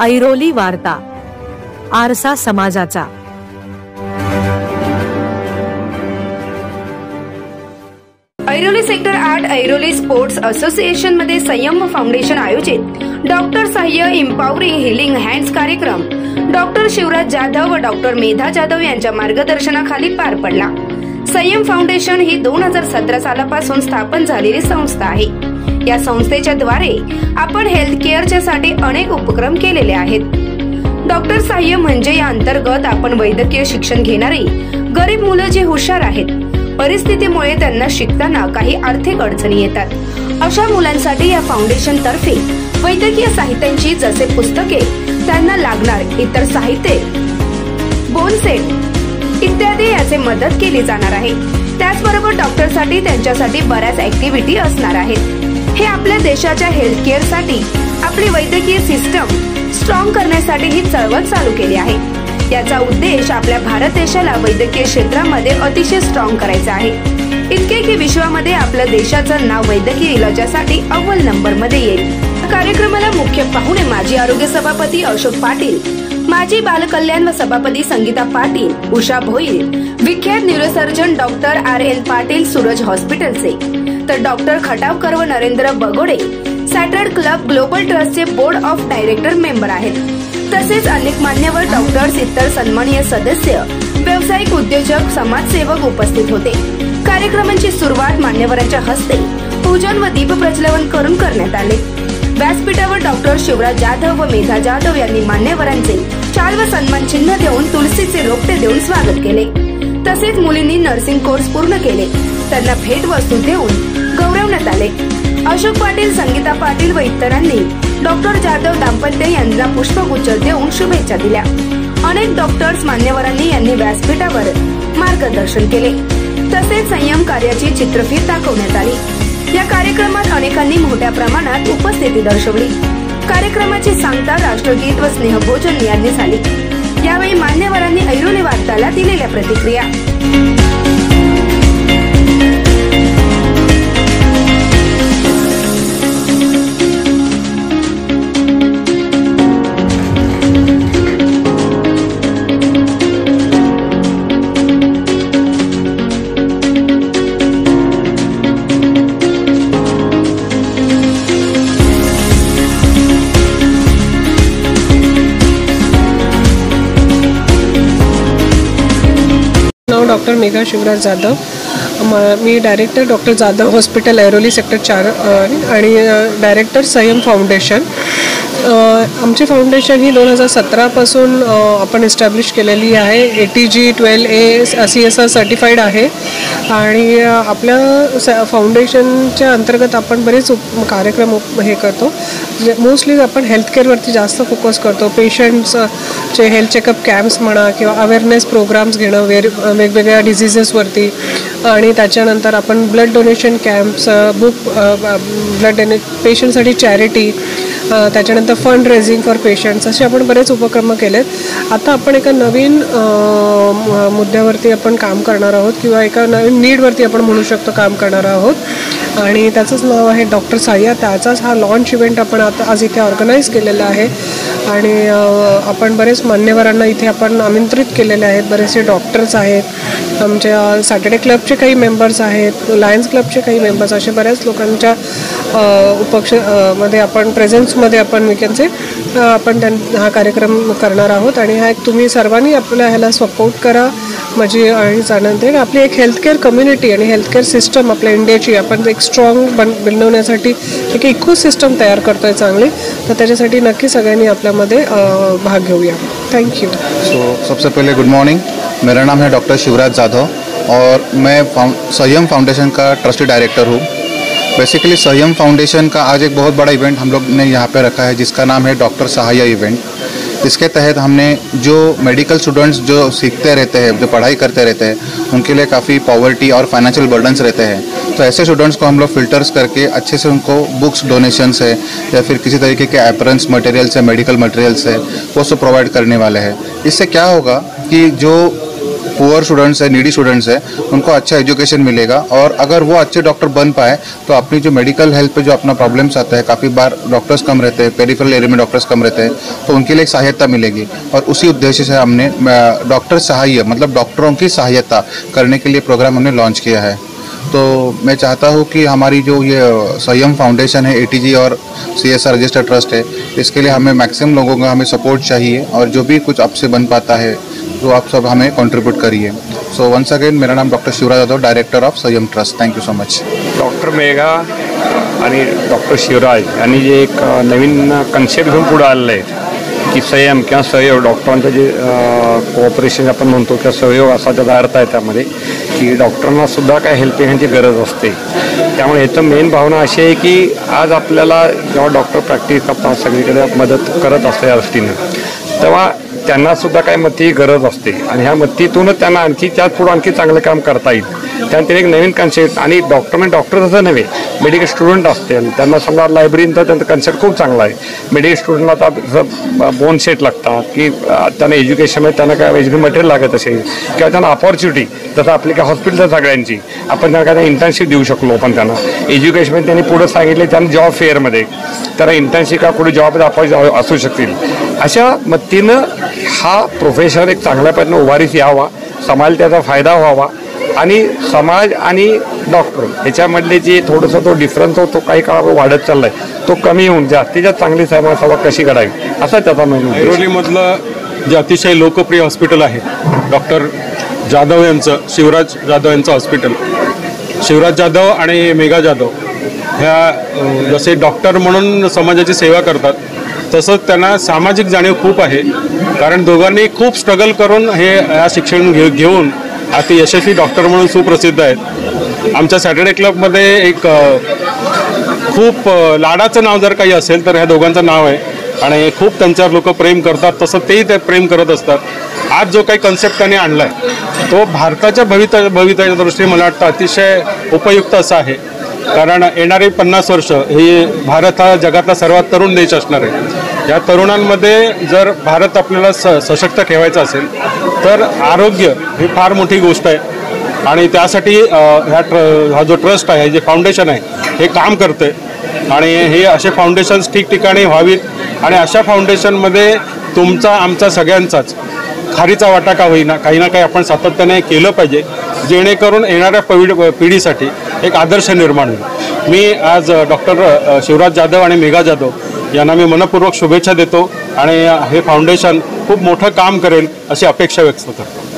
ऐरोली वार्ता, आरसा समाजाचा। Airoli sector 8 Airoli sports association मध्ये संयम फाउंडेशन आयोजित डॉक्टर सहाय्य एम्पॉवरिंग हिलिंग हँड्स कार्यक्रम डॉक्टर शिवराज जाधव व डॉक्टर मेधा जाधव यांच्या मार्गदर्शनाखाली पार पडला। संयम फाउंडेशन ही 2017 सालापासून स्थापन झालेली संस्था आहे। या संस्थेच्या द्वारे आपण हेल्थ केअरच्या साठी अनेक उपक्रम केलेले आहेत। डॉक्टर सहाय्य म्हणजे या अंतर्गत आपण वैद्यकीय शिक्षण घेणारी गरीब मुलं जी हुशार आहेत, परिस्थितीमुळे त्यांना शिकताना काही आर्थिक अडचणी येतात, अशा मुलांसाठी या फाउंडेशन तर्फे वैद्यकीय साहित्यांची जसे पुस्तके, त्यांना लागणार इतर साहित्य, बोन सेट इत्यादी याचे मदत केली जाणार आहे। त्याचबरोबर डॉक्टरसाठी त्यांच्यासाठी बऱ्याच ऍक्टिव्हिटी असणार आहेत। हे आपल्या देशाच्या हेल्थ केअर साठी आपली वैद्यकीय सिस्टम स्ट्रॉंग करण्यासाठी ही चळवळ चालू केली आहे। याचा उद्देश आपल्या भारत देशाला वैद्यकीय क्षेत्रामध्ये अतिशय स्ट्रॉंग करायचा आहे, इतके की विश्वामध्ये आपल्या देशाचं नाव वैद्यकीय इलाजासाठी अव्वल नंबर मध्ये येईल। कार्यक्रमाला मुख्य पाहुणे माजी आरोग्य सभापती अशोक पाटील, माजी बालकल्याण व सभापती संगीता पाटील, उषा भोईर, विख्यात neurosurgeon doctor RN Patil Suraj हॉस्पिटलचे, तर डॉक्टर खटावकर व नरेंद्र बगोडे सॅटर्ड क्लब ग्लोबल ट्रस्टचे बोर्ड ऑफ डायरेक्टर मेंबर आहेत। तसेच अनेक मान्यवर डॉक्टर्स, इतर सन्माननीय सदस्य, व्यावसायिक उद्योजक, समाजसेवक उपस्थित होते। कार्यक्रमाची सुरुवात मान्यवरांच्या हस्ते पूजन व दीप प्रज्वलन करून करण्यात आले। व्यासपीठावर डॉक्टर शिवराज जाधव व मेधा जाधव यांनी मान्यवरांचे शाल व सन्मान चिन्ह देऊन तुळशीचे रोपटे देऊन स्वागत केले। तसेच मुलींनी नर्सिंग कोर्स पूर्ण केले, त्यांना भेट वस्तू देऊन गौरवण्यात आले। अशोक पाटील, संगीता पाटील व इतरांनी डॉक्टर जाधव दाम्पत्य यांना पुष्पगुच्छ देऊन शुभेच्छा दिल्या। अनेक डॉक्टर्स मान्यवरांनी यांनी व्यासपीठावर मार्गदर्शन केले। तसेच संयम कार्याची चित्रफीत दाखवण्यात आली। या कार्यक्रमात अनेकांनी मोठ्या प्रमाणात उपस्थिती दर्शवली। कार्यक्रमाची सांगता राष्ट्रगीत व स्नेहभोजन यांनी झाली। यावेळी मान्यवरांनी ऐरोली वार्ताला दिलेल्या प्रतिक्रिया। डॉक्टर मेघा शिवराज जाधव, मी director doctor Jadhav hospital Airoli sector 4 आणि डायरेक्टर संयम फाउंडेशन। आमची फाउंडेशन ही 2017 पासून आपण एस्टॅब्लिश केलेली आहे। ATG 12A CSR सर्टिफाईड आहे आणि आपल्या फाउंडेशनच्या अंतर्गत आपण बरेच कार्यक्रम हे करतो। मोस्टली आपण हेल्थ केअरवरती जास्त फोकस करतो। पेशंट्सचे हेल्थ चेकअप कॅम्प्स म्हणा किंवा अवेअरनेस प्रोग्राम्स घेणं वेगवेगळ्या डिझिजेसवरती, आणि त्याच्यानंतर आपण ब्लड डोनेशन कॅम्प्स, ब्लड पेशंटसाठी चॅरिटी, त्याच्यानंतर फंड रेझिंग फॉर पेशंट्स, असे आपण बरेच उपक्रम केलेत। आता आपण एका नवीन मुद्द्यावरती आपण काम करणार आहोत किंवा एका नवीन नीडवरती आपण म्हणू शकतो काम करणार आहोत, आणि त्याचंच नाव आहे डॉक्टर सहाय्य। त्याचाच हा लॉन्च इव्हेंट आपण आता आज इथे ऑर्गनाईज केलेला आहे आणि आपण बरेच मान्यवरांना इथे आपण आमंत्रित केलेले आहेत। बरेचसे डॉक्टर्स आहेत, आमच्या सॅटर्डे क्लबचे काही मेंबर्स आहेत, लायन्स क्लबचे काही मेंबर्स, असे बऱ्याच लोकांच्या मध्ये आपण प्रेझेन्समध्ये आपण विकेंडचे आपण हा कार्यक्रम करणार आहोत। आणि हा एक तुम्ही सर्वांनी आपल्या ह्याला सपोर्ट करा माझी आणि जाणते। आपली एक हेल्थकेअर कम्युनिटी आणि हेल्थकेअर सिस्टम आपल्या इंडियाची आपण एक स्ट्रॉंग बनवण्यासाठी एक इकोसिस्टम तयार करतोय चांगली, तर त्याच्यासाठी नक्की सगळ्यांनी आपल्यामध्ये भाग घेऊया। Thank you. सबसे पहले गुड मॉर्निंग, मेरा नाम है डॉक्टर शिवराज जाधव और मैं संयम फाउंडेशन का ट्रस्टी डायरेक्टर हूँ। बेसिकली संयम फाउंडेशन का आज एक बहुत बड़ा इवेंट हम लोग ने यहाँ पे रखा है, जिसका नाम है डॉक्टर सहाय्य इवेंट। इसके तहत हमने जो मेडिकल स्टूडेंट्स जो सीखते रहते हैं, जो पढ़ाई करते रहते हैं, उनके लिए काफ़ी पॉवर्टी और फाइनेंशियल बर्डन्स रहते हैं, तो ऐसे स्टूडेंट्स को हम लोग फ़िल्टर्स करके अच्छे से उनको बुक्स डोनेशंस है या फिर किसी तरीके के एपरेंस मटेरियल्स है, मेडिकल मटेरियल्स है, वो सब प्रोवाइड करने वाले हैं। इससे क्या होगा कि जो पुअर स्टूडेंट्स है, नीडी स्टूडेंट्स है, उनको अच्छा एजुकेशन मिलेगा। और अगर वो अच्छे डॉक्टर बन पाए तो अपनी जो मेडिकल हेल्थ पे जो अपना प्रॉब्लम्स आता है, काफ़ी बार डॉक्टर्स कम रहते हैं, पेरिफेरल एरिया में डॉक्टर्स कम रहते हैं, तो उनके लिए एक सहायता मिलेगी। और उसी उद्देश्य से हमने डॉक्टर सहाय्य मतलब डॉक्टरों की सहायता करने के लिए प्रोग्राम हमने लॉन्च किया है। तो मैं चाहता हूँ कि हमारी जो ये संयम फाउंडेशन है, ATG और CSR रजिस्टर्ड ट्रस्ट है, इसके लिए हमें मैक्सिमम लोगों का हमें सपोर्ट चाहिए और जो भी कुछ आपसे बन पाता है तो आप सब हमें कंट्रीब्यूट करिए। सो वंस अगेन मेरा नाम doctor Shivraj Jadhav, director of Sanyam trust. Thank you so much. Doctor Megha आणि डॉक्टर शिवराज यांनी जे एक नवीन कन्सेप्ट घेऊन पुढे आलेलं आहे की संयम किंवा सहयोग, डॉक्टरांचं जे कोऑपरेशन आपण म्हणतो किंवा सहयोग असा त्याचा अर्थ आहे त्यामध्ये की डॉक्टरांना सुद्धा काय हेल्पिंग हँडची गरज असते। त्यामुळे याचं मेन भावना अशी आहे की आज आपल्याला जेव्हा डॉक्टर प्रॅक्टिस करतात सगळीकडे मदत करत असते या दृष्टीनं, तेव्हा त्यांना सुद्धा काय मती गरज असते आणि ह्या मतीतूनच त्यांना आणखी त्यात पुढे आणखी चांगलं काम करता येईल। त्यानंतर एक नवीन कन्सेप्ट आणि डॉक्टर तसं नव्हे, मेडिकल स्टुडंट असतील त्यांना समजा लायब्ररीचा त्यांचा कन्सेप्ट खूप चांगला आहे। मेडिकल स्टुडंटला आता बोन सेट लागतात की त्यांना एज्युकेशनमध्ये त्यांना काय एज्युकेशन मटेरियल लागत असेल किंवा त्यांना अपॉर्च्युनिटी, जसं आपली काय हॉस्पिटल सगळ्यांची आपण त्यांना काय इंटर्नशिप देऊ शकलो, पण त्यांना एज्युकेशनमध्ये त्यांनी पुढे सांगितले त्यांना जॉब फेअरमध्ये त्यांना इंटर्नशिप का पुढे जॉब असू शकतील। अशा मतीनं हा प्रोफेशन एक चांगल्या पद्धतीने उभारीस यावा, समाज त्याचा फायदा व्हावा आणि समाज आणि डॉक्टर ह्याच्यामधले जे थोडंसं तो डिफरन्स होतो काही काळावर वाढत चाललाय तो कमी होऊन जास्तीत जास्त चांगली समाजसेवा कशी करावी असा त्याचा मेनू। ऐरोलीमधलं जे अतिशय लोकप्रिय हॉस्पिटल आहे डॉक्टर जाधव यांचं, शिवराज जाधव यांचं हॉस्पिटल, शिवराज जाधव आणि मेघा जाधव ह्या जसे डॉक्टर म्हणून समाजाची सेवा करतात तसंच त्यांना सामाजिक जाणीव खूप आहे, कारण दोघांनी खूप स्ट्रगल करून हे शिक्षण घेऊन अति यशस्वी डॉक्टर म्हणून सुप्रसिद्ध आहेत। आमच्या सॅटर्डे क्लबमध्ये एक खूप लाडाचं नाव जर काही असेल तर ह्या दोघांचं नाव आहे आणि खूप त्यांच्यावर लोक प्रेम करतात, तसं तेही ते प्रेम करत असतात। आज जो काही कन्सेप्ट त्यांनी आणला आहे तो भारताच्या भवितव्याच्या दृष्टीने मला वाटतं अतिशय उपयुक्त असा आहे, कारण येणारी 50 वर्ष ही भारत हा जगातला सर्वात तरुण देश असणार आहे। या तरुणांमध्ये जर भारत आपल्याला सशक्त ठेवायचा असेल तर आरोग्य ही फार मोठी गोष्ट आहे आणि त्यासाठी हा जो ट्रस्ट आहे, जे फाउंडेशन आहे हे काम करते आणि हे असे फाउंडेशन्स ठिकठिकाणी व्हावीत आणि अशा फाउंडेशनमध्ये तुमचा आमचा सगळ्यांचाच खारीचा वाटा का होईना काही ना काही आपण सातत्याने केलं पाहिजे, जेणेकरून येणाऱ्या पिढीसाठी एक आदर्श निर्माण होईल। मी आज डॉक्टर शिवराज जाधव आणि मेघा जाधव यांना मी मनपूर्वक शुभेच्छा देतो आणि हे फाउंडेशन खूप मोठं काम करेल अशी अपेक्षा व्यक्त करतो।